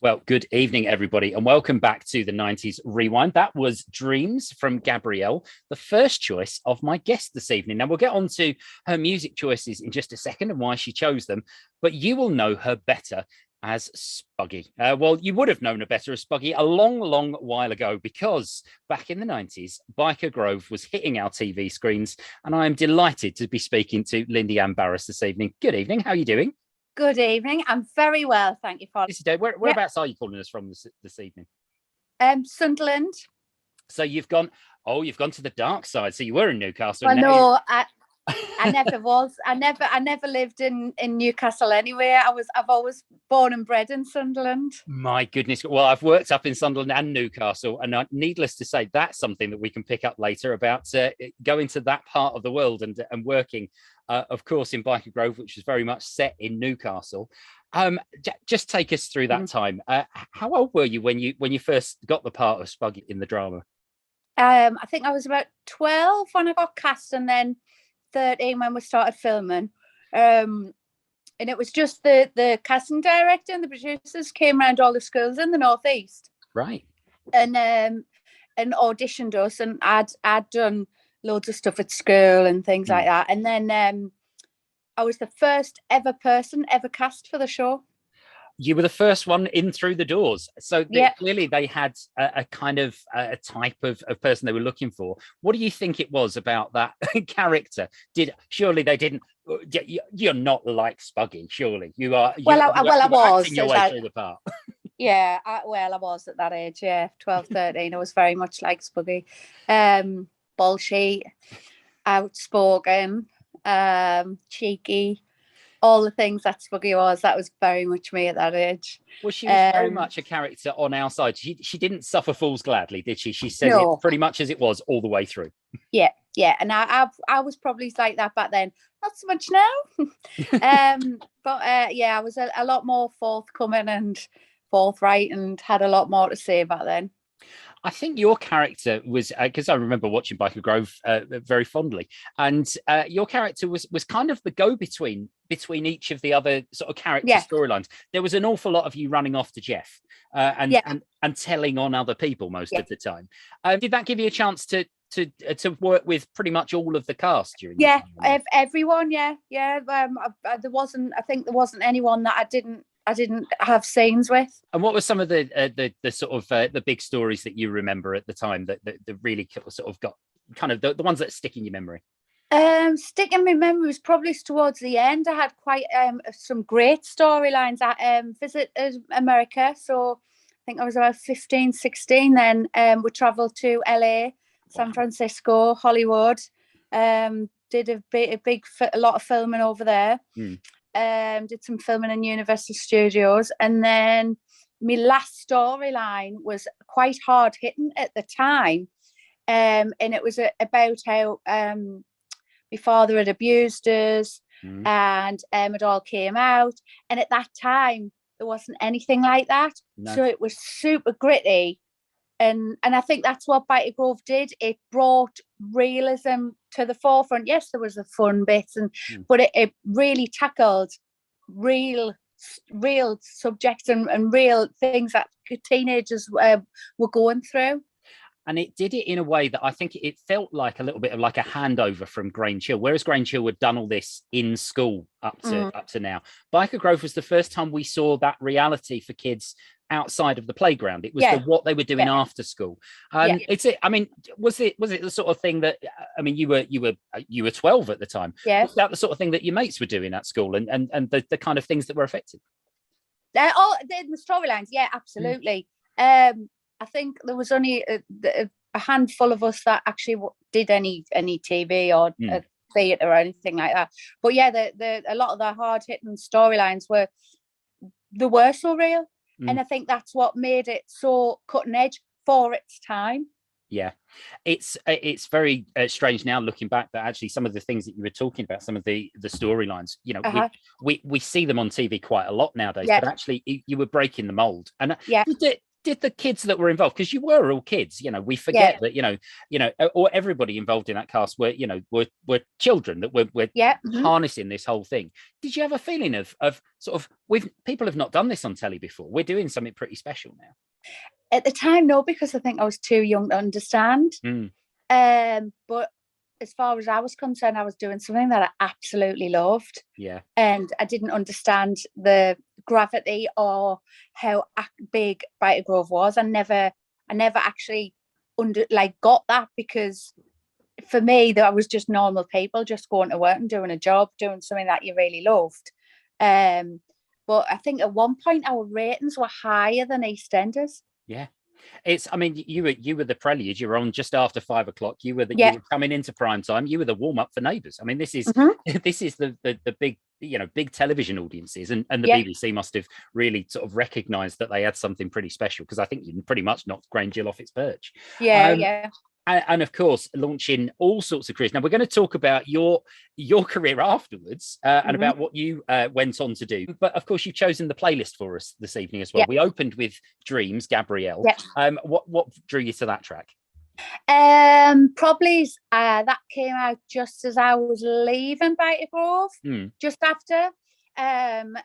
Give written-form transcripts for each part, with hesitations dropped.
Well, good evening, everybody, and welcome back to the 90s Rewind. That was Dreams from Gabrielle, the first choice of my guest this evening. Now, we'll get on to her music choices in just a second and why she chose them, but you will know her better as Spuggy. Well, you would have known her better as Spuggy a long, long while ago because back in the 90s, Biker Grove was hitting our TV screens, and I am delighted to be speaking to Lindy Ann Barris this evening. Good evening. How are you doing? Good evening. I'm very well, thank you, Paul. Whereabouts are you calling us from this evening? Sunderland. So you've gone to the dark side. So you were in Newcastle. Well, no, I never was. I never lived in Newcastle anyway. I've always born and bred in Sunderland. My goodness. Well, I've worked up in Sunderland and Newcastle, and needless to say, that's something that we can pick up later about going to that part of the world and working. Of course, in Biker Grove, which is very much set in Newcastle. Just take us through that time. How old were you when you first got the part of Spuggy in the drama? I think I was about 12 when I got cast, and then 13 when we started filming. And it was just the casting director and the producers came around all the schools in the northeast, right? And auditioned us, and I'd done loads of stuff at school and things like that. And then I was the first ever person ever cast for the show. You were the first one in through the doors. So clearly they had a kind of a type of person they were looking for. What do you think it was about that character? Surely they didn't, you're not like Spuggy, surely. You are. I was. Your way through the part. Yeah, I was at that age, 12, 13. I was very much like Spuggy. Bullshit, outspoken, cheeky, all the things that Spuggy was. That was very much me at that age. Well, she was very much a character on our side. She didn't suffer fools gladly, did she? She said it pretty much as it was all the way through. Yeah. And I was probably like that back then. Not so much now. But I was a lot more forthcoming and forthright and had a lot more to say back then. I think your character was, because I remember watching Biker Grove very fondly, and your character was kind of the go-between between each of the other sort of character storylines. There was an awful lot of you running off to Jeff and telling on other people most of the time. Did that give you a chance to work with pretty much all of the cast during? Everyone. There wasn't anyone that I didn't have scenes with. And what were some of the sort of the big stories that you remember at the time that really sort of got kind of the ones that stick in your memory? Sticking in my memory was probably towards the end. I had quite some great storylines. I visited America, so I think I was about 15, 16 then. We travelled to LA, San Francisco, Hollywood. Did a lot of filming over there. Did some filming in Universal Studios, and then my last storyline was quite hard hitting at the time, and it was about how my father had abused us, and it all came out, and at that time there wasn't anything like that. So it was super gritty, and I think that's what Biker Grove did. It brought realism to the forefront. Yes, there was the fun bits, but it really tackled real subjects and real things that teenagers were going through. And it did it in a way that I think it felt like a little bit of like a handover from Grange Hill, whereas Grange Hill had done all this in school up to now. Biker Grove was the first time we saw that reality for kids outside of the playground. It was what they were doing after school. I mean, was it the sort of thing that, I mean, you were 12 at the time. Yeah. Was that the sort of thing that your mates were doing at school and the kind of things that were affected? The storylines, absolutely. I think there was only a handful of us that actually did any TV or theatre or anything like that. But a lot of the hard-hitting storylines were so real. And I think that's what made it so cutting edge for its time. Yeah, it's very strange now looking back that actually some of the things that you were talking about, some of the storylines, you know, we see them on TV quite a lot nowadays, but actually you were breaking the mold. And did the kids that were involved, because you were all kids, we forget that, or everybody involved in that cast were children that were harnessing this whole thing. Did you have a feeling of sort of, people have not done this on telly before, we're doing something pretty special now? At the time, no, because I think I was too young to understand. But as far as I was concerned, I was doing something that I absolutely loved. Yeah. And I didn't understand the gravity or how big Brighter Grove was. I never actually got that, because for me, that was just normal people just going to work and doing a job, doing something that you really loved. But I think at one point our ratings were higher than EastEnders. Yeah. You were the prelude. You were on just after 5 o'clock. You were coming into prime time. You were the warm up for Neighbours. I mean, this is this is the big big television audiences, and the BBC must have really sort of recognised that they had something pretty special, because I think you pretty much knocked Grange Gill off its perch. And of course, launching all sorts of careers. Now, we're going to talk about your career afterwards and about what you went on to do. But of course, you've chosen the playlist for us this evening as well. We opened with Dreams, Gabrielle. What drew you to that track? Probably that came out just as I was leaving Brighter Grove, just after. And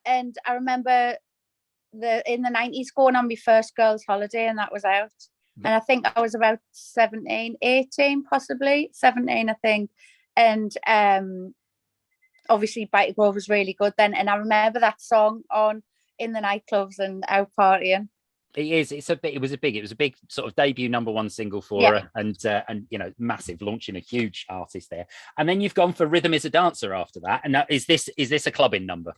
I remember in the 90s going on my first girls' holiday, and that was out. And I think I was about 17, 18, possibly 17, I think. And obviously Brighter Grove was really good then. And I remember that song on in the nightclubs and out partying. It was a big sort of debut #1 single for her, and massive, launching a huge artist there. And then you've gone for Rhythm Is a Dancer after that. And now, is this a clubbing number?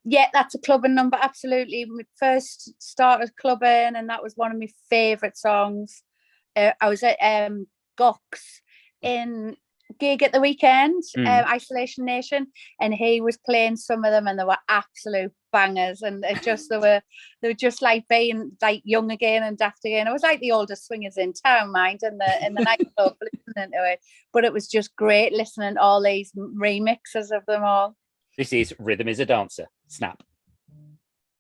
Yeah, that's a clubbing number, absolutely. We first started clubbing, and that was one of my favourite songs. I was at Gox in gig at the weekend, Isolation Nation, and he was playing some of them, and they were absolute bangers. And they were just like being like young again and daft again. It was like the oldest swingers in town, mind, in the nightclub listening to it. But it was just great listening to all these remixes of them all. This is Rhythm Is a Dancer. Snap.